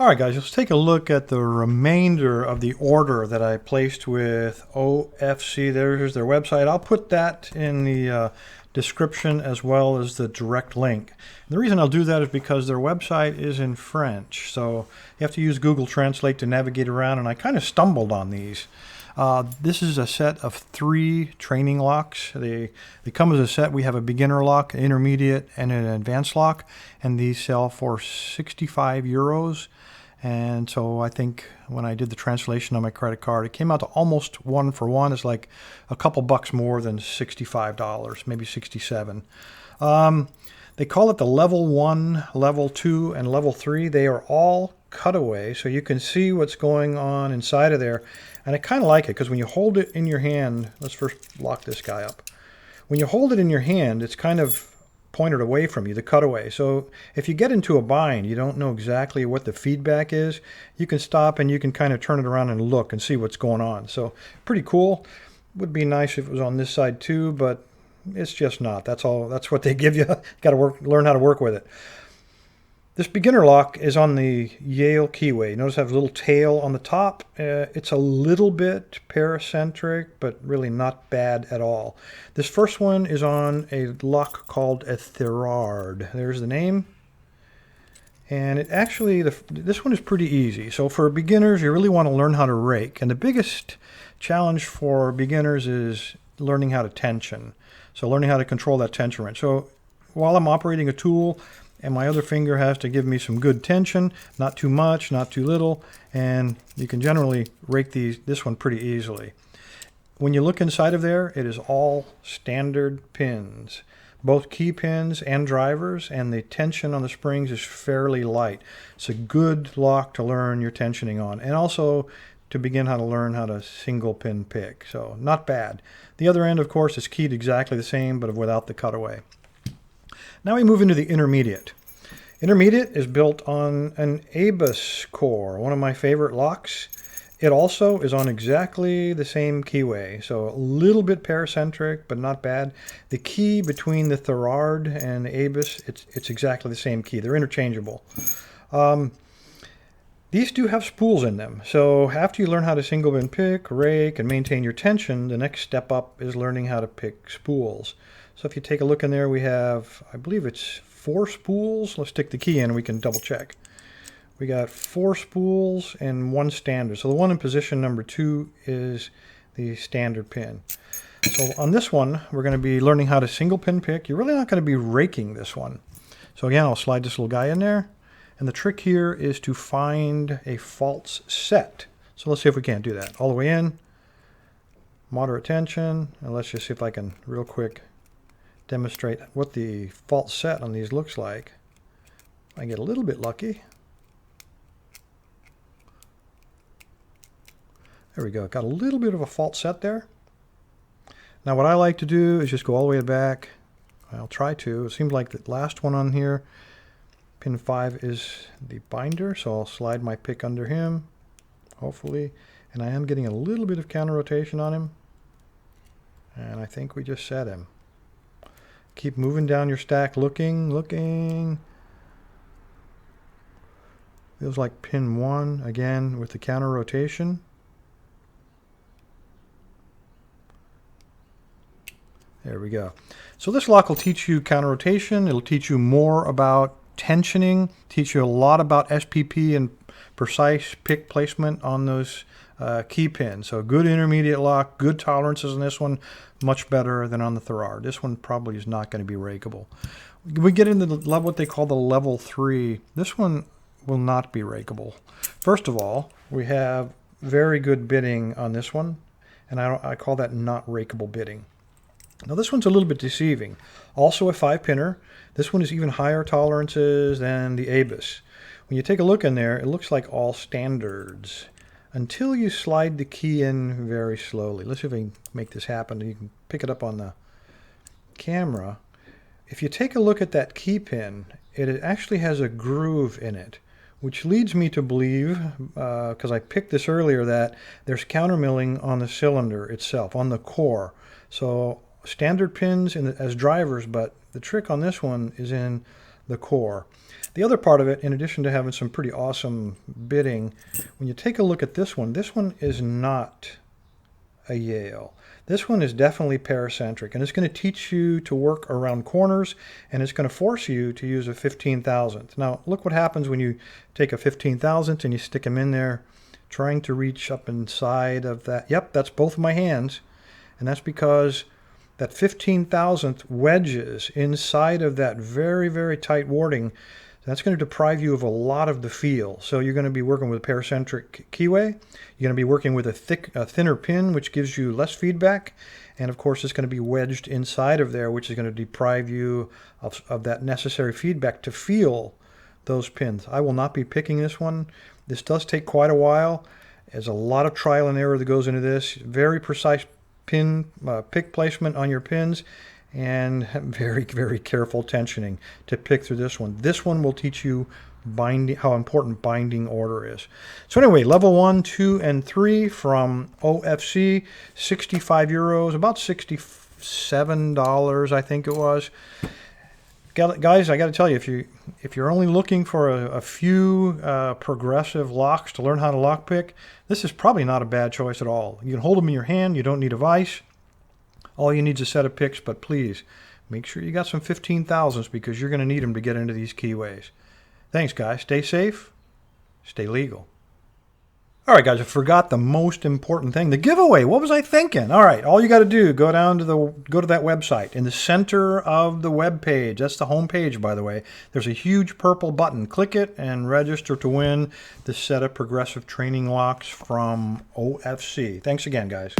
All right, guys, let's take a look at the remainder of the order that I placed with OFC. There's their website. I'll put that in the description as well as the direct link. And the reason I'll do that is because their website is in French, so you have to use Google Translate to navigate around, and I kind of stumbled on these. This is a set of 3 training locks. They come as a set. We have a beginner lock, an intermediate, and an advanced lock, and these sell for 65 euros. And so I think when I did the translation on my credit card, it came out to almost 1 for 1. It's like a couple bucks more than $65, maybe 67. They call it the level 1, level 2, and level 3. They are all cutaway, so you can see what's going on inside of there. And I kind of like it because when you hold it in your hand, let's first lock this guy up. When you hold it in your hand, it's kind of pointed away from you, the cutaway. So if you get into a bind, you don't know exactly what the feedback is, you can stop and you can kind of turn it around and look and see what's going on. So pretty cool. Would be nice if it was on this side too, but it's just not. That's all. That's what they give you. Got to learn how to work with it. This beginner lock is on the Yale keyway. Notice I have a little tail on the top. It's a little bit paracentric, but really not bad at all. This first one is on a lock called a Therard. There's the name. And it actually, this one is pretty easy. So for beginners, you really want to learn how to rake. And the biggest challenge for beginners is learning how to tension. So learning how to control that tension wrench. So while I'm operating a tool, and my other finger has to give me some good tension, not too much, not too little, and you can generally rake this one pretty easily. When you look inside of there, it is all standard pins, both key pins and drivers, and the tension on the springs is fairly light. It's a good lock to learn your tensioning on, and also to begin how to learn how to single pin pick, so not bad. The other end, of course, is keyed exactly the same, but without the cutaway. Now we move into the intermediate. Intermediate is built on an ABUS core, one of my favorite locks. It also is on exactly the same keyway, so a little bit paracentric, but not bad. The key between the Therard and the ABUS, it's exactly the same key. They're interchangeable. These do have spools in them, so after you learn how to single pin pick, rake, and maintain your tension, the next step up is learning how to pick spools. So if you take a look in there, we have, I believe it's 4 spools. Let's stick the key in and we can double check. We got 4 spools and 1 standard. So the one in position number 2 is the standard pin. So on this one, we're going to be learning how to single pin pick. You're really not going to be raking this one. So again, I'll slide this little guy in there. And the trick here is to find a false set. So let's see if we can't do that. All the way in, moderate tension, and let's just see if I can real quick demonstrate what the false set on these looks like. I get a little bit lucky. There we go. Got a little bit of a false set there. Now what I like to do is just go all the way back. I'll try to. It seems like the last one on here, pin 5, is the binder, so I'll slide my pick under him, hopefully. And I am getting a little bit of counter rotation on him. And I think we just set him. Keep moving down your stack, looking. Feels like pin 1, again, with the counter rotation. There we go. So this lock will teach you counter rotation. It'll teach you more about tensioning, teach you a lot about SPP and precise pick placement on those key pins. So good intermediate lock, good tolerances on this one, much better than on the Therard. This one probably is not going to be rakeable. We get into the level, what they call the level 3. This one will not be rakeable. First of all, we have very good bitting on this one, and I call that not rakeable bitting. Now this one's a little bit deceiving. Also a 5-pinner. This one is even higher tolerances than the ABUS. When you take a look in there, it looks like all standards until you slide the key in very slowly. Let's see if we can make this happen. You can pick it up on the camera. If you take a look at that key pin, it actually has a groove in it, which leads me to believe, because I picked this earlier, that there's countermilling on the cylinder itself, on the core. So standard pins as drivers, but the trick on this one is in the core. The other part of it, in addition to having some pretty awesome bitting, when you take a look at this one is not a Yale. This one is definitely paracentric, and it's going to teach you to work around corners, and it's going to force you to use a 15,000th. Now, look what happens when you take a 15,000th and you stick them in there, trying to reach up inside of that. Yep, that's both of my hands, and that's because that 15,000th wedges inside of that very, very tight warding. That's going to deprive you of a lot of the feel. So you're going to be working with a paracentric keyway. You're going to be working with a thinner pin, which gives you less feedback. And of course, it's going to be wedged inside of there, which is going to deprive you of that necessary feedback to feel those pins. I will not be picking this one. This does take quite a while. There's a lot of trial and error that goes into this. Very precise pick placement on your pins, and very, very careful tensioning to pick through this one. This one will teach you binding, how important binding order is. So anyway, level 1, 2, and 3 from OFC, 65 euros, about $67, I think it was. Guys, I got to tell you, if you're only looking for a few progressive locks to learn how to lockpick, this is probably not a bad choice at all. You can hold them in your hand. You don't need a vise. All you need is a set of picks, but please make sure you got some 15,000s because you're going to need them to get into these keyways. Thanks, guys. Stay safe. Stay legal. All right, guys, I forgot the most important thing, the giveaway. What was I thinking? All right, all you got to do, go to that website. In the center of the web page, that's the home page, by the way, there's a huge purple button. Click it and register to win this set of progressive training locks from OFC. Thanks again, guys.